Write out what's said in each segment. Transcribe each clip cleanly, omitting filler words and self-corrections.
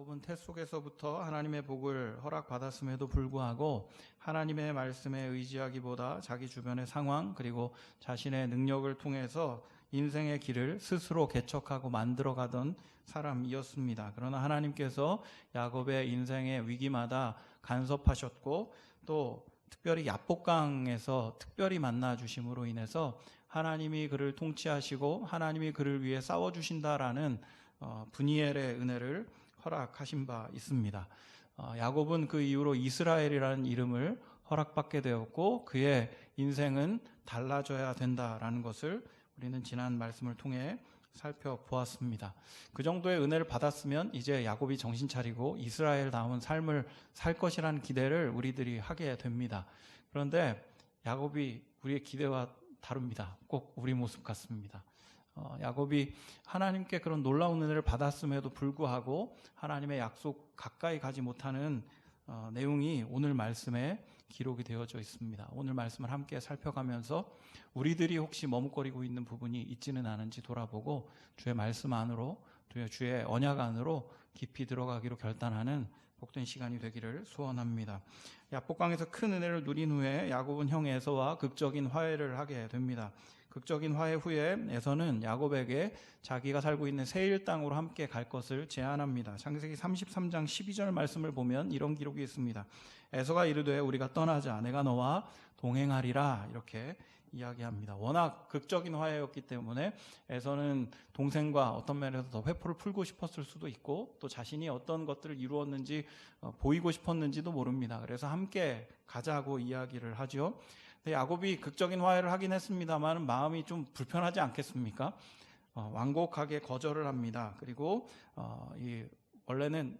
야곱은 태 속에서부터 하나님의 복을 허락받았음에도 불구하고 하나님의 말씀에 의지하기보다 자기 주변의 상황 그리고 자신의 능력을 통해서 인생의 길을 스스로 개척하고 만들어가던 사람이었습니다. 그러나 하나님께서 야곱의 인생의 위기마다 간섭하셨고 또 특별히 야복강에서 특별히 만나 주심으로 인해서 하나님이 그를 통치하시고 하나님이 그를 위해 싸워주신다라는 브니엘의 은혜를 허락하신 바 있습니다. 야곱은 그 이후로 이스라엘이라는 이름을 허락받게 되었고 그의 인생은 달라져야 된다라는 것을 우리는 지난 말씀을 통해 살펴보았습니다. 그 정도의 은혜를 받았으면 이제 야곱이 정신 차리고 이스라엘다운 삶을 살 것이라는 기대를 우리들이 하게 됩니다. 그런데 야곱이 우리의 기대와 다릅니다. 꼭 우리 모습 같습니다. 야곱이 하나님께 그런 놀라운 은혜를 받았음에도 불구하고 하나님의 약속 가까이 가지 못하는 내용이 오늘 말씀에 기록이 되어져 있습니다. 오늘 말씀을 함께 살펴가면서 우리들이 혹시 머뭇거리고 있는 부분이 있지는 않은지 돌아보고 주의 말씀 안으로 주의 언약 안으로 깊이 들어가기로 결단하는 복된 시간이 되기를 소원합니다. 야복강에서 큰 은혜를 누린 후에 야곱은 형 에서와 극적인 화해를 하게 됩니다. 극적인 화해 후에 에서는 야곱에게 자기가 살고 있는 세일 땅으로 함께 갈 것을 제안합니다. 창세기 33장 12절 말씀을 보면 이런 기록이 있습니다. 에서가 이르되 우리가 떠나자 내가 너와 동행하리라 이렇게 이야기합니다. 워낙 극적인 화해였기 때문에 에서는 동생과 어떤 면에서 더 회포를 풀고 싶었을 수도 있고 또 자신이 어떤 것들을 이루었는지 보이고 싶었는지도 모릅니다. 그래서 함께 가자고 이야기를 하죠. 야곱이 극적인 화해를 하긴 했습니다만 마음이 좀 불편하지 않겠습니까? 완곡하게 거절을 합니다. 그리고 원래는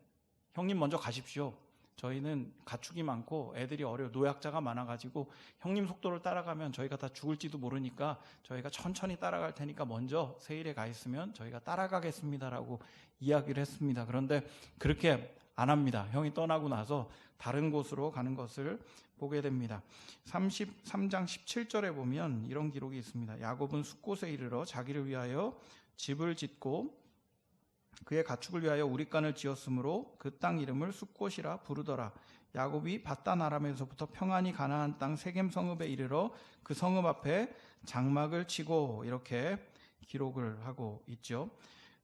형님 먼저 가십시오. 저희는 가축이 많고 애들이 노약자가 많아가지고 형님 속도를 따라가면 저희가 다 죽을지도 모르니까 저희가 천천히 따라갈 테니까 먼저 세일에 가 있으면 저희가 따라가겠습니다라고 이야기를 했습니다. 그런데 그렇게 안 합니다. 형이 떠나고 나서 다른 곳으로 가는 것을 보게 됩니다. 33장 17절에 보면 이런 기록이 있습니다. 야곱은 숫곳에 이르러 자기를 위하여 집을 짓고 그의 가축을 위하여 우릿간을 지었으므로 그 땅 이름을 숫곳이라 부르더라. 야곱이 밧단 아람에서부터 평안히 가나안 땅 세겜 성읍에 이르러 그 성읍 앞에 장막을 치고 이렇게 기록을 하고 있죠.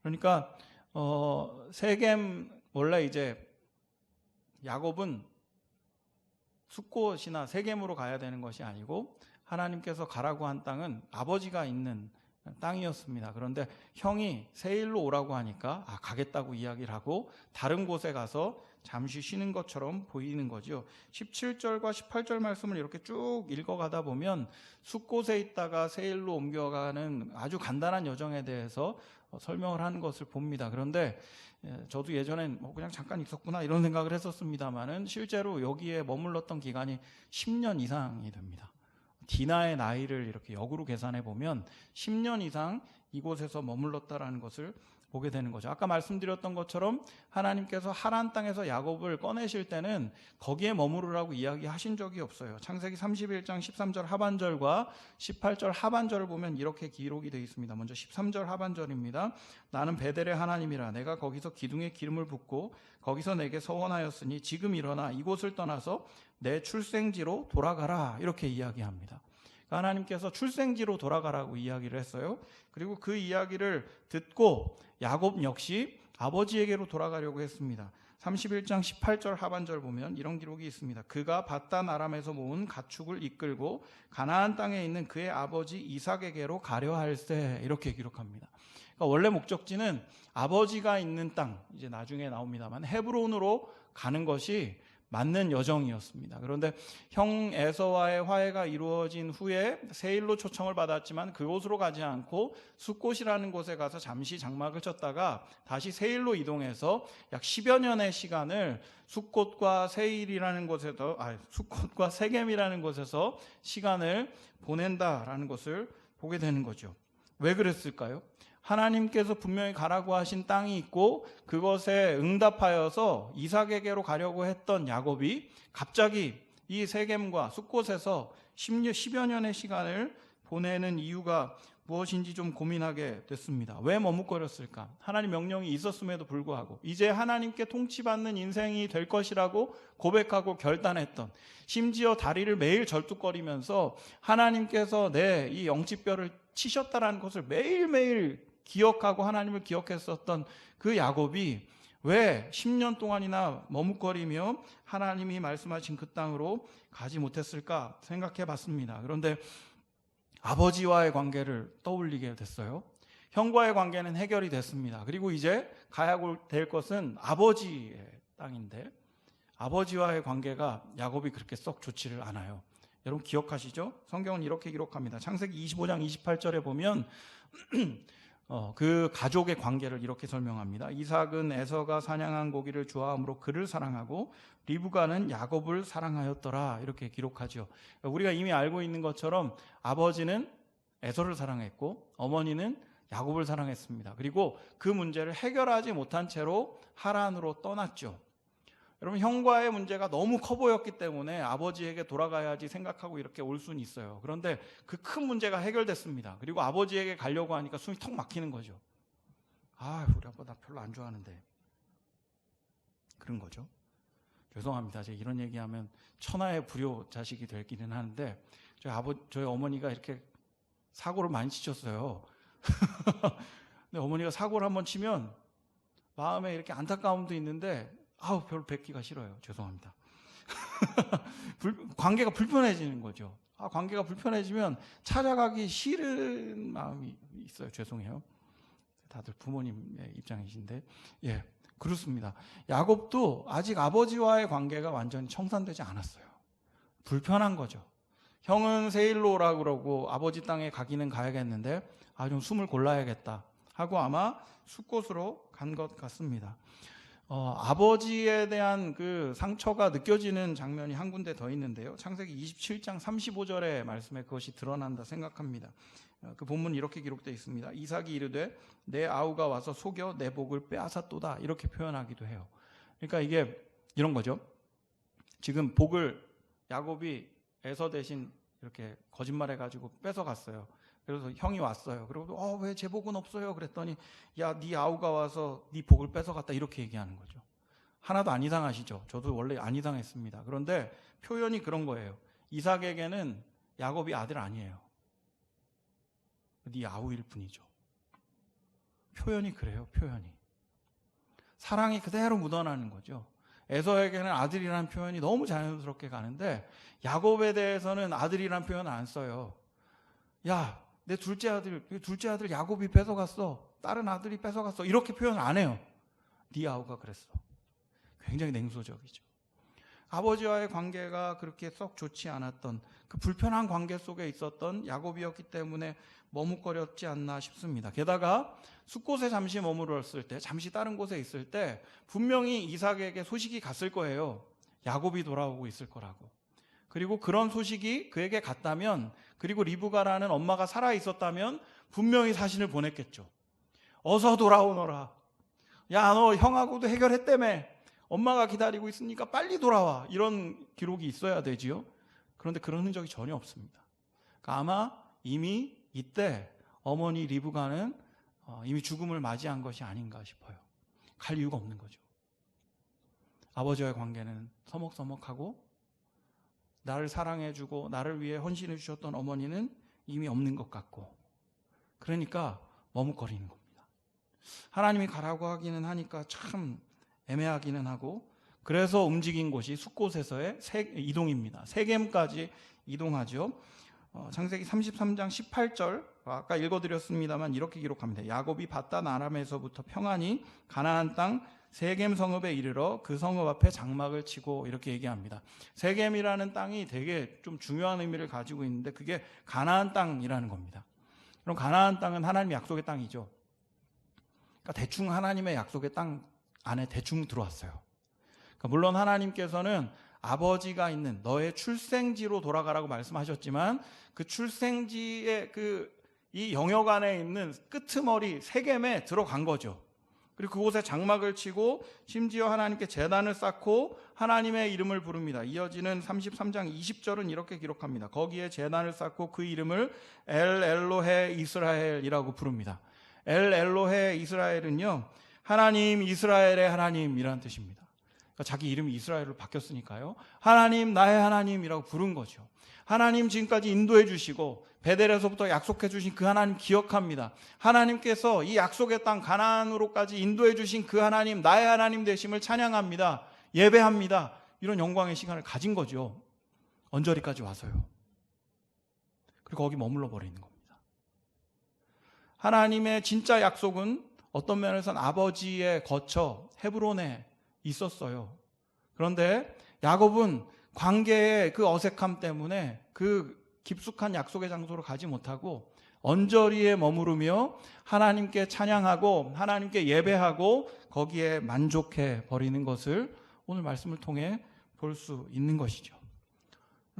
그러니까 세겜 원래 이제 야곱은 숫곳이나 세겜으로 가야 되는 것이 아니고 하나님께서 가라고 한 땅은 아버지가 있는 땅이었습니다. 그런데 형이 세일로 오라고 하니까 가겠다고 이야기를 하고 다른 곳에 가서 잠시 쉬는 것처럼 보이는 거죠. 17절과 18절 말씀을 이렇게 쭉 읽어가다 보면 숫곳에 있다가 세일로 옮겨가는 아주 간단한 여정에 대해서 설명을 하는 것을 봅니다. 그런데 저도 예전엔 그냥 잠깐 있었구나 이런 생각을 했었습니다만은 실제로 여기에 머물렀던 기간이 10년 이상이 됩니다. 디나의 나이를 이렇게 역으로 계산해 보면 10년 이상 이곳에서 머물렀다라는 것을 보게 되는 거죠. 아까 말씀드렸던 것처럼 하나님께서 하란 땅에서 야곱을 꺼내실 때는 거기에 머무르라고 이야기하신 적이 없어요. 창세기 31장 13절 하반절과 18절 하반절을 보면 이렇게 기록이 되어 있습니다. 먼저 13절 하반절입니다. 나는 베델의 하나님이라 내가 거기서 기둥에 기름을 붓고 거기서 내게 서원하였으니 지금 일어나 이곳을 떠나서 내 출생지로 돌아가라 이렇게 이야기합니다. 하나님께서 출생지로 돌아가라고 이야기를 했어요. 그리고 그 이야기를 듣고 야곱 역시 아버지에게로 돌아가려고 했습니다. 31장 18절 하반절 보면 이런 기록이 있습니다. 그가 밧단 아람에서 모은 가축을 이끌고 가나안 땅에 있는 그의 아버지 이삭에게로 가려 할세 이렇게 기록합니다. 그러니까 원래 목적지는 아버지가 있는 땅, 이제 나중에 나옵니다만 헤브론으로 가는 것이 맞는 여정이었습니다. 그런데 형 에서와의 화해가 이루어진 후에 세일로 초청을 받았지만 그곳으로 가지 않고 숫곳이라는 곳에 가서 잠시 장막을 쳤다가 다시 세일로 이동해서 약 10여 년의 시간을 숫곳과 세일이라는 곳에서 숫곳과 세겜이라는 곳에서 시간을 보낸다라는 것을 보게 되는 거죠. 왜 그랬을까요? 하나님께서 분명히 가라고 하신 땅이 있고 그것에 응답하여서 이삭에게로 가려고 했던 야곱이 갑자기 이 세겜과 숫곳에서 10여 년의 시간을 보내는 이유가 무엇인지 좀 고민하게 됐습니다. 왜 머뭇거렸을까? 하나님 명령이 있었음에도 불구하고 이제 하나님께 통치받는 인생이 될 것이라고 고백하고 결단했던, 심지어 다리를 매일 절뚝거리면서 하나님께서 내 이 영지뼈를 치셨다라는 것을 매일매일 기억하고 하나님을 기억했었던 그 야곱이 왜 10년 동안이나 머뭇거리며 하나님이 말씀하신 그 땅으로 가지 못했을까 생각해 봤습니다. 그런데 아버지와의 관계를 떠올리게 됐어요. 형과의 관계는 해결이 됐습니다. 그리고 이제 가야 될 것은 아버지의 땅인데 아버지와의 관계가 야곱이 그렇게 썩 좋지를 않아요. 여러분 기억하시죠? 성경은 이렇게 기록합니다. 창세기 25장 28절에 보면 그 가족의 관계를 이렇게 설명합니다. 이삭은 에서가 사냥한 고기를 좋아함으로 그를 사랑하고 리브가는 야곱을 사랑하였더라, 이렇게 기록하죠. 우리가 이미 알고 있는 것처럼 아버지는 에서를 사랑했고 어머니는 야곱을 사랑했습니다. 그리고 그 문제를 해결하지 못한 채로 하란으로 떠났죠. 여러분, 형과의 문제가 너무 커 보였기 때문에 아버지에게 돌아가야지 생각하고 이렇게 올 수는 있어요. 그런데 그 큰 문제가 해결됐습니다. 그리고 아버지에게 가려고 하니까 숨이 턱 막히는 거죠. 우리 아빠 나 별로 안 좋아하는데, 그런 거죠. 죄송합니다. 제가 이런 얘기하면 천하의 불효 자식이 되기는 하는데 저희 어머니가 이렇게 사고를 많이 치셨어요. 근데 어머니가 사고를 한번 치면 마음에 이렇게 안타까움도 있는데 별로 뵙기가 싫어요. 죄송합니다. 관계가 불편해지는 거죠. 관계가 불편해지면 찾아가기 싫은 마음이 있어요. 죄송해요. 다들 부모님의 입장이신데, 그렇습니다. 야곱도 아직 아버지와의 관계가 완전히 청산되지 않았어요. 불편한 거죠. 형은 세일로 오라고 그러고 아버지 땅에 가기는 가야겠는데 좀 숨을 골라야겠다 하고 아마 숫곳으로 간 것 같습니다. 아버지에 대한 그 상처가 느껴지는 장면이 한 군데 더 있는데요. 창세기 27장 35절의 말씀에 그것이 드러난다 생각합니다. 그 본문 이렇게 기록되어 있습니다. 이삭이 이르되 내 아우가 와서 속여 내 복을 빼앗았도다, 이렇게 표현하기도 해요. 그러니까 이게 이런 거죠. 지금 복을 야곱이 에서 대신 이렇게 거짓말해가지고 뺏어갔어요. 그래서 형이 왔어요. 그리고 왜 제 복은 없어요? 그랬더니 네 아우가 와서 네 복을 뺏어갔다, 이렇게 얘기하는 거죠. 하나도 안 이상하시죠? 저도 원래 안 이상했습니다. 그런데 표현이 그런 거예요. 이삭에게는 야곱이 아들 아니에요. 네 아우일 뿐이죠. 표현이 그래요. 표현이 사랑이 그대로 묻어나는 거죠. 에서에게는 아들이라는 표현이 너무 자연스럽게 가는데 야곱에 대해서는 아들이라는 표현을 안 써요. 내 둘째 아들 야곱이 뺏어갔어. 다른 아들이 뺏어갔어. 이렇게 표현 안 해요. 네 아우가 그랬어. 굉장히 냉소적이죠. 아버지와의 관계가 그렇게 썩 좋지 않았던 그 불편한 관계 속에 있었던 야곱이었기 때문에 머뭇거렸지 않나 싶습니다. 게다가 숫곳에 잠시 머물렀을 때, 잠시 다른 곳에 있을 때 분명히 이삭에게 소식이 갔을 거예요. 야곱이 돌아오고 있을 거라고. 그리고 그런 소식이 그에게 갔다면, 그리고 리브가라는 엄마가 살아 있었다면 분명히 사신을 보냈겠죠. 어서 돌아오너라. 너 형하고도 해결했다며. 엄마가 기다리고 있으니까 빨리 돌아와. 이런 기록이 있어야 되지요. 그런데 그런 흔적이 전혀 없습니다. 그러니까 아마 이미 이때 어머니 리브가는 이미 죽음을 맞이한 것이 아닌가 싶어요. 갈 이유가 없는 거죠. 아버지와의 관계는 서먹서먹하고 나를 사랑해주고 나를 위해 헌신해 주셨던 어머니는 이미 없는 것 같고, 그러니까 머뭇거리는 겁니다. 하나님이 가라고 하기는 하니까 참 애매하기는 하고, 그래서 움직인 곳이 숫곳에서의 이동입니다. 세겜까지 이동하죠. 창세기 33장 18절, 아까 읽어드렸습니다만 이렇게 기록합니다. 야곱이 밧단 아람에서부터 평안히 가나안 땅 세겜 성읍에 이르러 그 성읍 앞에 장막을 치고, 이렇게 얘기합니다. 세겜이라는 땅이 되게 좀 중요한 의미를 가지고 있는데 그게 가나안 땅이라는 겁니다. 그럼 가나안 땅은 하나님의 약속의 땅이죠. 그러니까 대충 하나님의 약속의 땅 안에 대충 들어왔어요. 그러니까 물론 하나님께서는 아버지가 있는 너의 출생지로 돌아가라고 말씀하셨지만 그 출생지의 이 영역 안에 있는 끄트머리 세겜에 들어간 거죠. 그리고 그곳에 장막을 치고 심지어 하나님께 제단을 쌓고 하나님의 이름을 부릅니다. 이어지는 33장 20절은 이렇게 기록합니다. 거기에 제단을 쌓고 그 이름을 엘 엘로헤 이스라엘이라고 부릅니다. 엘 엘로헤 이스라엘은요, 하나님 이스라엘의 하나님이라는 뜻입니다. 그러니까 자기 이름이 이스라엘로 바뀌었으니까요, 하나님 나의 하나님이라고 부른 거죠. 하나님 지금까지 인도해 주시고 베델에서부터 약속해 주신 그 하나님 기억합니다. 하나님께서 이 약속의 땅 가나안으로까지 인도해 주신 그 하나님, 나의 하나님 되심을 찬양합니다. 예배합니다. 이런 영광의 시간을 가진 거죠. 언저리까지 와서요. 그리고 거기 머물러 버리는 겁니다. 하나님의 진짜 약속은 어떤 면에서는 아버지의 거처 헤브론에 있었어요. 그런데 야곱은 관계의 그 어색함 때문에 그 깊숙한 약속의 장소로 가지 못하고 언저리에 머무르며 하나님께 찬양하고 하나님께 예배하고 거기에 만족해 버리는 것을 오늘 말씀을 통해 볼 수 있는 것이죠.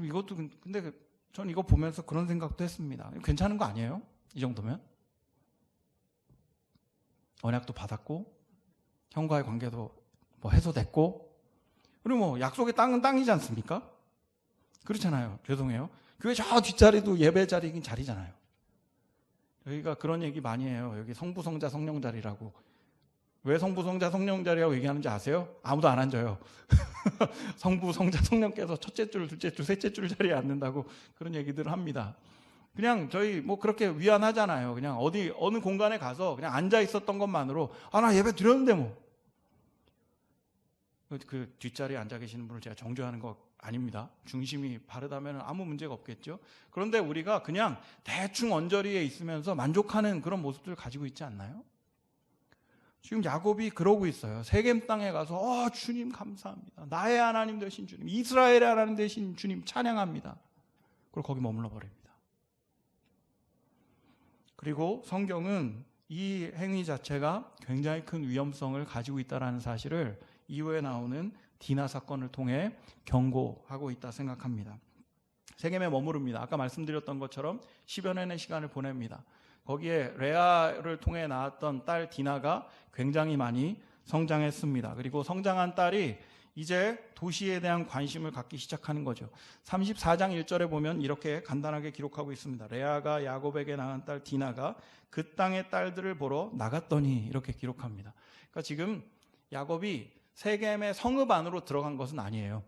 이것도 근데 전 이거 보면서 그런 생각도 했습니다. 괜찮은 거 아니에요? 이 정도면? 언약도 받았고 형과의 관계도 뭐 해소됐고, 그리고 뭐 약속의 땅은 땅이지 않습니까? 그렇잖아요. 죄송해요. 교회 저 뒷자리도 예배 자리긴 자리잖아요. 여기가 그런 얘기 많이 해요. 여기 성부, 성자, 성령 자리라고. 왜 성부, 성자, 성령 자리라고 얘기하는지 아세요? 아무도 안 앉아요. 성부, 성자, 성령께서 첫째 줄, 둘째 줄, 셋째 줄 자리에 앉는다고 그런 얘기들을 합니다. 그냥 저희 뭐 그렇게 위안하잖아요. 그냥 어느 공간에 가서 그냥 앉아 있었던 것만으로 나 예배 드렸는데 뭐. 그 뒷자리에 앉아 계시는 분을 제가 정죄하는 거 아닙니다. 중심이 바르다면 아무 문제가 없겠죠. 그런데 우리가 그냥 대충 언저리에 있으면서 만족하는 그런 모습들을 가지고 있지 않나요? 지금 야곱이 그러고 있어요. 세겜 땅에 가서 주님 감사합니다. 나의 하나님 되신 주님, 이스라엘의 하나님 되신 주님 찬양합니다. 그리고 거기 머물러 버립니다. 그리고 성경은 이 행위 자체가 굉장히 큰 위험성을 가지고 있다는 사실을 이후에 나오는 디나 사건을 통해 경고하고 있다 생각합니다. 세겜에 머무릅니다. 아까 말씀드렸던 것처럼 10여 년의 시간을 보냅니다. 거기에 레아를 통해 낳았던 딸 디나가 굉장히 많이 성장했습니다. 그리고 성장한 딸이 이제 도시에 대한 관심을 갖기 시작하는 거죠. 34장 1절에 보면 이렇게 간단하게 기록하고 있습니다. 레아가 야곱에게 낳은 딸 디나가 그 땅의 딸들을 보러 나갔더니 이렇게 기록합니다. 그러니까 지금 야곱이 세겜의 성읍 안으로 들어간 것은 아니에요.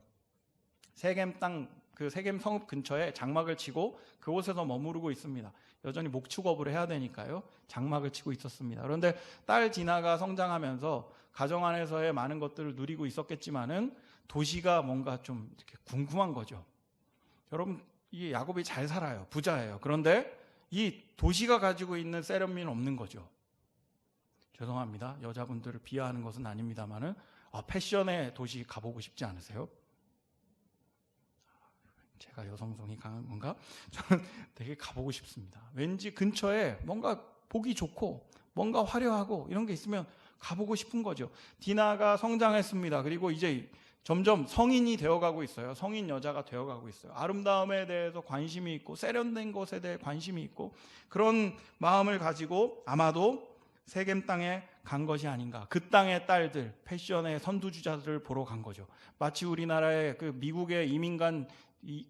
세겜 땅, 그 세겜 성읍 근처에 장막을 치고 그곳에서 머무르고 있습니다. 여전히 목축업을 해야 되니까요. 장막을 치고 있었습니다. 그런데 딸 디나가 성장하면서 가정 안에서의 많은 것들을 누리고 있었겠지만은 도시가 뭔가 좀 이렇게 궁금한 거죠. 여러분, 이 야곱이 잘 살아요. 부자예요. 그런데 이 도시가 가지고 있는 세련미는 없는 거죠. 죄송합니다. 여자분들을 비하하는 것은 아닙니다만은 패션의 도시 가보고 싶지 않으세요? 제가 여성성이 강한 건가? 저는 되게 가보고 싶습니다. 왠지 근처에 뭔가 보기 좋고 뭔가 화려하고 이런 게 있으면 가보고 싶은 거죠. 디나가 성장했습니다. 그리고 이제 점점 성인이 되어가고 있어요. 성인 여자가 되어가고 있어요. 아름다움에 대해서 관심이 있고 세련된 것에 대해 관심이 있고 그런 마음을 가지고 아마도 세겜 땅에 간 것이 아닌가. 그 땅의 딸들, 패션의 선두주자들을 보러 간 거죠. 마치 우리나라의 그 미국의 이민간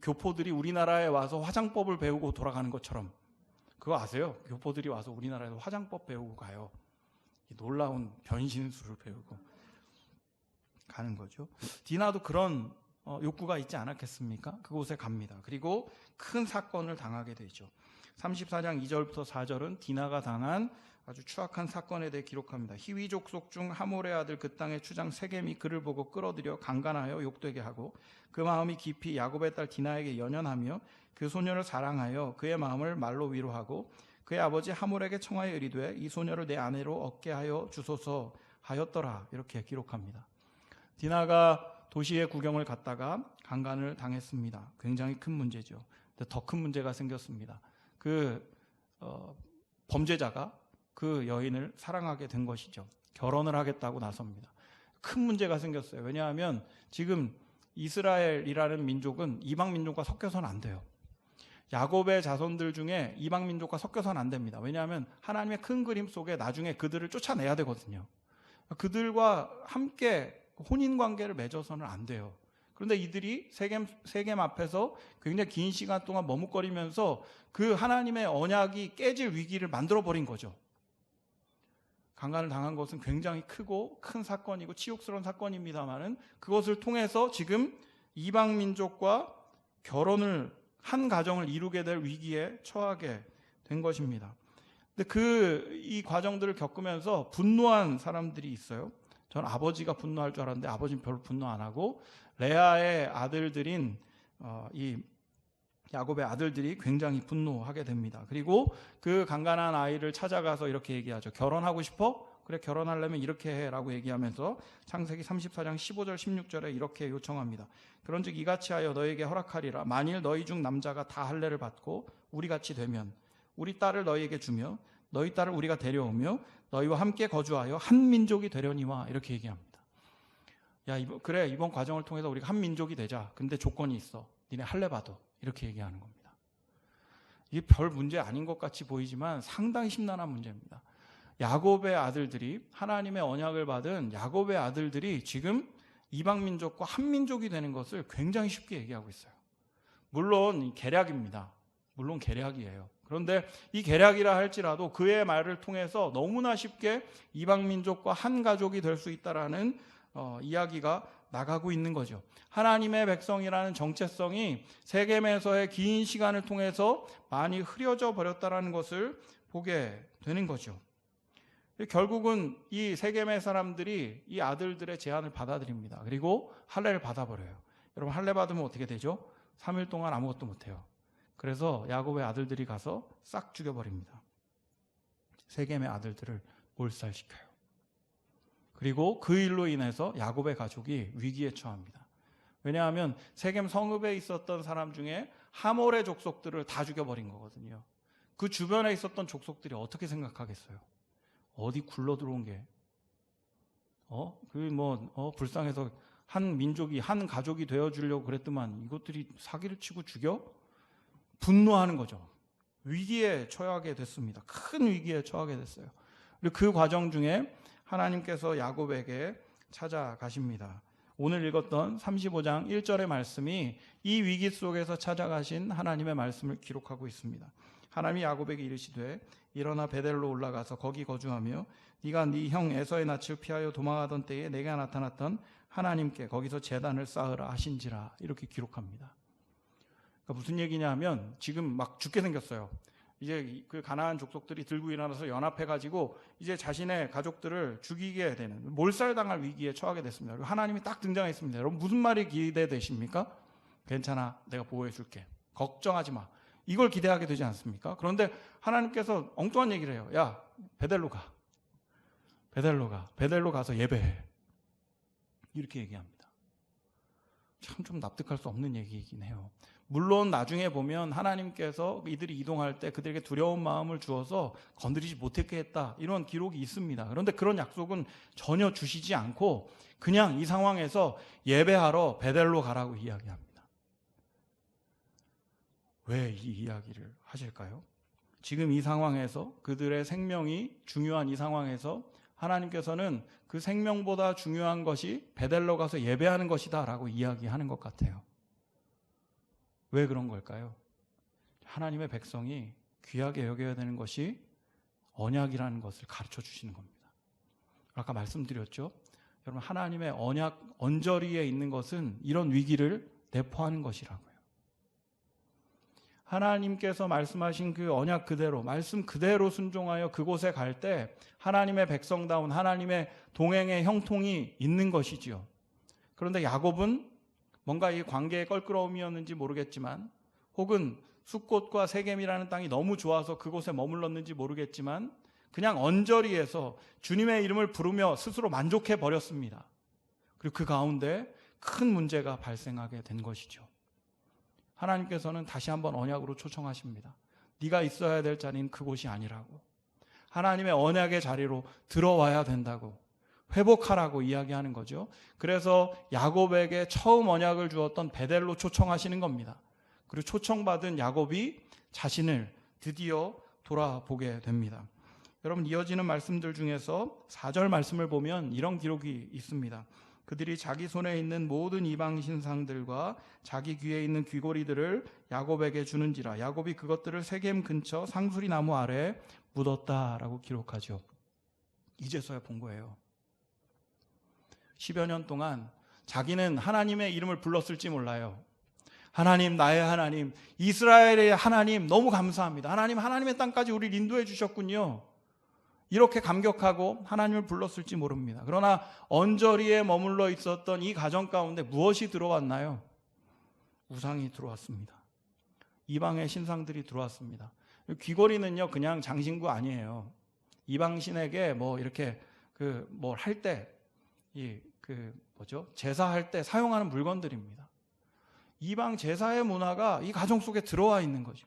교포들이 우리나라에 와서 화장법을 배우고 돌아가는 것처럼. 그거 아세요? 교포들이 와서 우리나라에서 화장법 배우고 가요. 놀라운 변신술을 배우고 가는 거죠. 디나도 그런 욕구가 있지 않았겠습니까? 그곳에 갑니다. 그리고 큰 사건을 당하게 되죠. 34장 2절부터 4절은 디나가 당한 아주 추악한 사건에 대해 기록합니다. 히위 족속 중 하몰의 아들 그 땅의 추장 세겜이 그를 보고 끌어들여 강간하여 욕되게 하고 그 마음이 깊이 야곱의 딸 디나에게 연연하며 그 소녀를 사랑하여 그의 마음을 말로 위로하고 그의 아버지 하몰에게 청하여 이르되 이 소녀를 내 아내로 얻게 하여 주소서 하였더라. 이렇게 기록합니다. 디나가 도시의 구경을 갔다가 강간을 당했습니다. 굉장히 큰 문제죠. 더 큰 문제가 생겼습니다. 범죄자가 그 여인을 사랑하게 된 것이죠. 결혼을 하겠다고 나섭니다. 큰 문제가 생겼어요. 왜냐하면 지금 이스라엘이라는 민족은 이방 민족과 섞여서는 안 돼요. 야곱의 자손들 중에 이방 민족과 섞여서는 안 됩니다. 왜냐하면 하나님의 큰 그림 속에 나중에 그들을 쫓아내야 되거든요. 그들과 함께 혼인관계를 맺어서는 안 돼요. 그런데 이들이 세겜 앞에서 굉장히 긴 시간 동안 머뭇거리면서 그 하나님의 언약이 깨질 위기를 만들어버린 거죠. 강간을 당한 것은 굉장히 크고 큰 사건이고 치욕스러운 사건입니다만은 그것을 통해서 지금 이방 민족과 결혼을 한 가정을 이루게 될 위기에 처하게 된 것입니다. 근데 이 과정들을 겪으면서 분노한 사람들이 있어요. 저는 아버지가 분노할 줄 알았는데 아버지는 별로 분노 안 하고 레아의 아들들인 이 야곱의 아들들이 굉장히 분노하게 됩니다. 그리고 그 강간한 아이를 찾아가서 이렇게 얘기하죠. 결혼하고 싶어? 그래, 결혼하려면 이렇게 해라고 얘기하면서 창세기 34장 15절 16절에 이렇게 요청합니다. 그런즉 이같이 하여 너에게 허락하리라. 만일 너희 중 남자가 다 할례를 받고 우리같이 되면 우리 딸을 너희에게 주며 너희 딸을 우리가 데려오며 너희와 함께 거주하여 한 민족이 되려니와 이렇게 얘기합니다. 야, 그래, 이번 과정을 통해서 우리가 한 민족이 되자. 근데 조건이 있어. 니네 할례 받아. 이렇게 얘기하는 겁니다. 이게 별 문제 아닌 것 같이 보이지만 상당히 심란한 문제입니다. 야곱의 아들들이 하나님의 언약을 받은 야곱의 아들들이 지금 이방 민족과 한 민족이 되는 것을 굉장히 쉽게 얘기하고 있어요. 물론 계략입니다. 물론 계략이에요. 그런데 이 계략이라 할지라도 그의 말을 통해서 너무나 쉽게 이방 민족과 한 가족이 될 수 있다라는 이야기가 나가고 있는 거죠. 하나님의 백성이라는 정체성이 세겜에서의 긴 시간을 통해서 많이 흐려져 버렸다라는 것을 보게 되는 거죠. 결국은 이 세겜의 사람들이 이 아들들의 제안을 받아들입니다. 그리고 할례를 받아버려요. 여러분, 할례 받으면 어떻게 되죠? 3일 동안 아무것도 못해요. 그래서 야곱의 아들들이 가서 싹 죽여버립니다. 세겜의 아들들을 몰살시켜요. 그리고 그 일로 인해서 야곱의 가족이 위기에 처합니다. 왜냐하면 세겜 성읍에 있었던 사람 중에 하몰의 족속들을 다 죽여버린 거거든요. 그 주변에 있었던 족속들이 어떻게 생각하겠어요? 어디 굴러 들어온 게 불쌍해서 한 민족이 한 가족이 되어주려고 그랬더만 이것들이 사기를 치고 죽여? 분노하는 거죠. 위기에 처하게 됐습니다. 큰 위기에 처하게 됐어요. 그리고 그 과정 중에 하나님께서 야곱에게 찾아가십니다. 오늘 읽었던 35장 1절의 말씀이 이 위기 속에서 찾아가신 하나님의 말씀을 기록하고 있습니다. 하나님이 야곱에게 이르시되 일어나 베델로 올라가서 거기 거주하며 네가 네 형 에서의 낯을 피하여 도망하던 때에 내게 나타났던 하나님께 거기서 제단을 쌓으라 하신지라 이렇게 기록합니다. 그러니까 무슨 얘기냐 하면 지금 막 죽게 생겼어요. 이제 그 가나안 족속들이 들고 일어나서 연합해가지고 이제 자신의 가족들을 죽이게 되는 몰살당할 위기에 처하게 됐습니다. 그리고 하나님이 딱 등장했습니다. 여러분 무슨 말이 기대되십니까? 괜찮아, 내가 보호해줄게. 걱정하지 마. 이걸 기대하게 되지 않습니까? 그런데 하나님께서 엉뚱한 얘기를 해요. 야, 베델로 가. 베델로 가서 예배해. 이렇게 얘기합니다. 참 좀 납득할 수 없는 얘기이긴 해요. 물론 나중에 보면 하나님께서 이들이 이동할 때 그들에게 두려운 마음을 주어서 건드리지 못했게 했다. 이런 기록이 있습니다. 그런데 그런 약속은 전혀 주시지 않고 그냥 이 상황에서 예배하러 베델로 가라고 이야기합니다. 왜 이 이야기를 하실까요? 지금 이 상황에서 그들의 생명이 중요한 이 상황에서 하나님께서는 그 생명보다 중요한 것이 베델로 가서 예배하는 것이다 라고 이야기하는 것 같아요. 왜 그런 걸까요? 하나님의 백성이 귀하게 여겨야 되는 것이 언약이라는 것을 가르쳐 주시는 겁니다. 아까 말씀드렸죠? 여러분, 하나님의 언약, 언저리에 있는 것은 이런 위기를 내포하는 것이라고요. 하나님께서 말씀하신 그 언약 그대로, 말씀 그대로 순종하여 그곳에 갈 때 하나님의 백성다운 하나님의 동행의 형통이 있는 것이지요. 그런데 야곱은 뭔가 이 관계의 껄끄러움이었는지 모르겠지만, 혹은 숫곳과 세겜이라는 땅이 너무 좋아서 그곳에 머물렀는지 모르겠지만 그냥 언저리에서 주님의 이름을 부르며 스스로 만족해 버렸습니다. 그리고 그 가운데 큰 문제가 발생하게 된 것이죠. 하나님께서는 다시 한번 언약으로 초청하십니다. 네가 있어야 될 자리는 그곳이 아니라고. 하나님의 언약의 자리로 들어와야 된다고. 회복하라고 이야기하는 거죠. 그래서 야곱에게 처음 언약을 주었던 베델로 초청하시는 겁니다. 그리고 초청받은 야곱이 자신을 드디어 돌아보게 됩니다. 여러분, 이어지는 말씀들 중에서 4절 말씀을 보면 이런 기록이 있습니다. 그들이 자기 손에 있는 모든 이방 신상들과 자기 귀에 있는 귀고리들을 야곱에게 주는지라 야곱이 그것들을 세겜 근처 상수리 나무 아래에 묻었다라고 기록하죠. 이제서야 본 거예요. 10여 년 동안 자기는 하나님의 이름을 불렀을지 몰라요. 하나님, 나의 하나님, 이스라엘의 하나님, 너무 감사합니다. 하나님, 하나님의 땅까지 우리를 인도해 주셨군요. 이렇게 감격하고 하나님을 불렀을지 모릅니다. 그러나 언저리에 머물러 있었던 이 가정 가운데 무엇이 들어왔나요? 우상이 들어왔습니다. 이방의 신상들이 들어왔습니다. 귀걸이는요, 그냥 장신구 아니에요. 이방신에게 뭐 이렇게 뭘 할 때, 제사할 때 사용하는 물건들입니다. 이방 제사의 문화가 이 가정 속에 들어와 있는 거죠.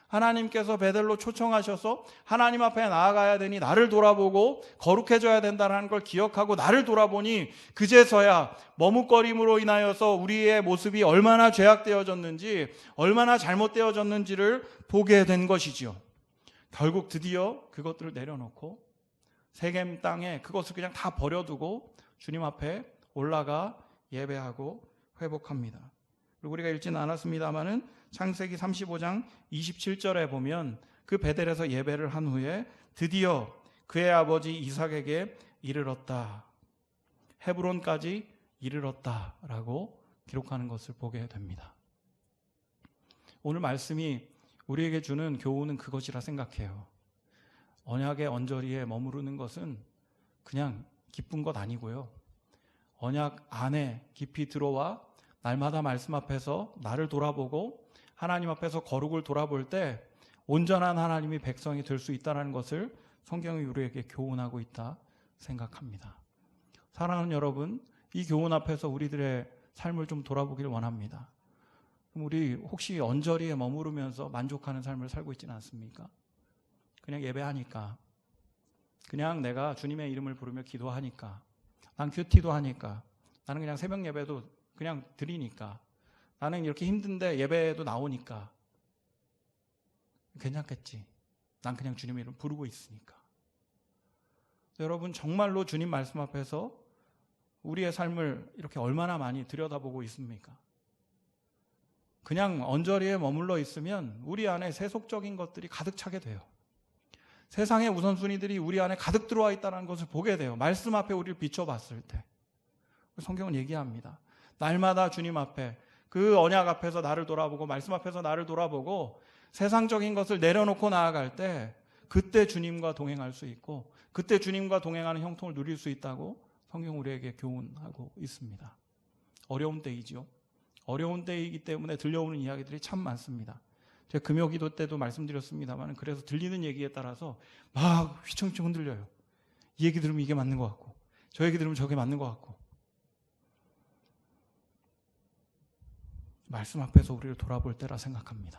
하나님께서 베델로 초청하셔서 하나님 앞에 나아가야 되니 나를 돌아보고 거룩해져야 된다는 걸 기억하고 나를 돌아보니 그제서야 머뭇거림으로 인하여서 우리의 모습이 얼마나 죄악되어졌는지, 얼마나 잘못되어졌는지를 보게 된 것이지요. 결국 드디어 그것들을 내려놓고 세겜 땅에 그것을 그냥 다 버려두고 주님 앞에 올라가 예배하고 회복합니다. 그리고 우리가 읽지는 않았습니다마는 창세기 35장 27절에 보면 그 베델에서 예배를 한 후에 드디어 그의 아버지 이삭에게 이르렀다. 헤브론까지 이르렀다라고 기록하는 것을 보게 됩니다. 오늘 말씀이 우리에게 주는 교훈은 그것이라 생각해요. 언약의 언저리에 머무르는 것은 그냥 기쁜 것 아니고요. 언약 안에 깊이 들어와 날마다 말씀 앞에서 나를 돌아보고 하나님 앞에서 거룩을 돌아볼 때 온전한 하나님이 백성이 될 수 있다는 것을 성경이 우리에게 교훈하고 있다 생각합니다. 사랑하는 여러분, 이 교훈 앞에서 우리들의 삶을 좀 돌아보길 원합니다. 그럼 우리 혹시 언저리에 머무르면서 만족하는 삶을 살고 있지는 않습니까? 그냥 예배하니까, 그냥 내가 주님의 이름을 부르며 기도하니까, 난 큐티도 하니까, 나는 그냥 새벽 예배도 그냥 드리니까, 나는 이렇게 힘든데 예배에도 나오니까 괜찮겠지. 난 그냥 주님의 이름 부르고 있으니까. 여러분, 정말로 주님 말씀 앞에서 우리의 삶을 이렇게 얼마나 많이 들여다보고 있습니까? 그냥 언저리에 머물러 있으면 우리 안에 세속적인 것들이 가득 차게 돼요. 세상의 우선순위들이 우리 안에 가득 들어와 있다는 것을 보게 돼요. 말씀 앞에 우리를 비춰봤을 때. 성경은 얘기합니다. 날마다 주님 앞에, 그 언약 앞에서 나를 돌아보고 말씀 앞에서 나를 돌아보고 세상적인 것을 내려놓고 나아갈 때 그때 주님과 동행할 수 있고 그때 주님과 동행하는 형통을 누릴 수 있다고 성경 우리에게 교훈하고 있습니다. 어려운 때이죠. 어려운 때이기 때문에 들려오는 이야기들이 참 많습니다. 제가 금요기도 때도 말씀드렸습니다만 그래서 들리는 얘기에 따라서 막 휘청휘청 흔들려요. 이 얘기 들으면 이게 맞는 것 같고 저 얘기 들으면 저게 맞는 것 같고. 말씀 앞에서 우리를 돌아볼 때라 생각합니다.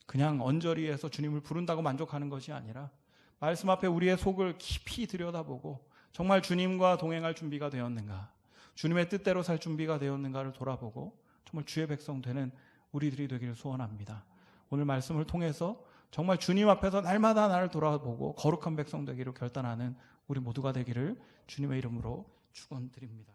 그냥 언저리에서 주님을 부른다고 만족하는 것이 아니라 말씀 앞에 우리의 속을 깊이 들여다보고 정말 주님과 동행할 준비가 되었는가, 주님의 뜻대로 살 준비가 되었는가를 돌아보고 정말 주의 백성 되는 우리들이 되기를 소원합니다. 오늘 말씀을 통해서 정말 주님 앞에서 날마다 나를 돌아보고 거룩한 백성 되기로 결단하는 우리 모두가 되기를 주님의 이름으로 축원드립니다.